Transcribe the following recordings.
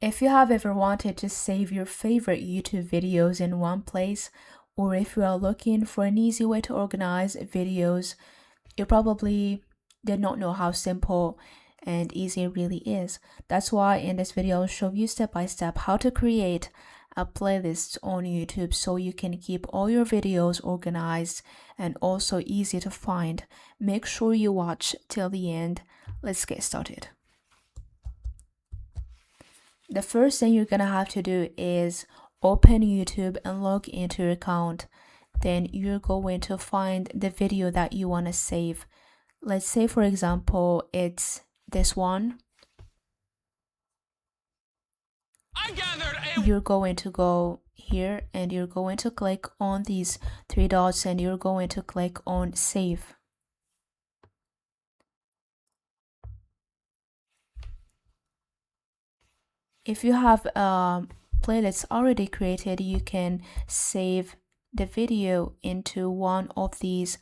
If you have ever wanted to save your favorite YouTube videos in one place, or if you are looking for an easy way to organize videos, you probably did not know how simple and easy it really is. That's why in this video I'll show you step by step how to create a playlist on YouTube so you can keep all your videos organized and also easy to find. Make sure you watch till the end. Let's get started. The first thing you're gonna have to do is open YouTube and log into your account. Then you're going to find the video that you want to save. Let's say, for example, it's this one. You're going to go here and you're going to click on these three dots and you're going to click on save. If you have playlists already created, you can save the video into one of these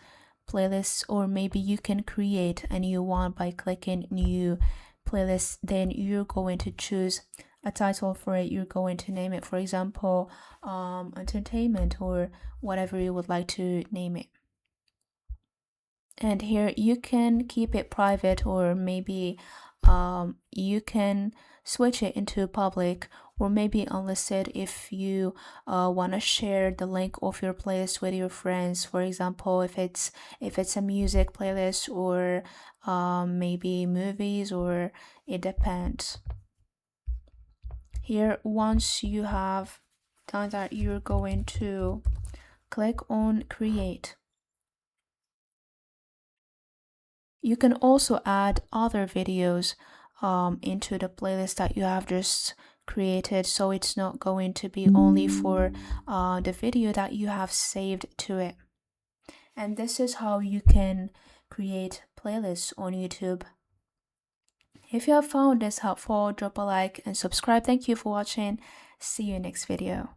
playlists, or maybe you can create a new one by clicking new playlist. Then you're going to choose a title for it. You're going to name it, for example, entertainment or whatever you would like to name it. And here you can keep it private, or maybe you can switch it into public, or maybe unlisted if you want to share the link of your playlist with your friends. For example, if it's a music playlist, or maybe movies, or it depends. Here, once you have done that, you're going to click on create. You can also add other videos into the playlist that you have just created, so it's not going to be only for the video that you have saved to it. And this is how you can create playlists on YouTube. If you have found this helpful, drop a like and subscribe. Thank you for watching. See you next video.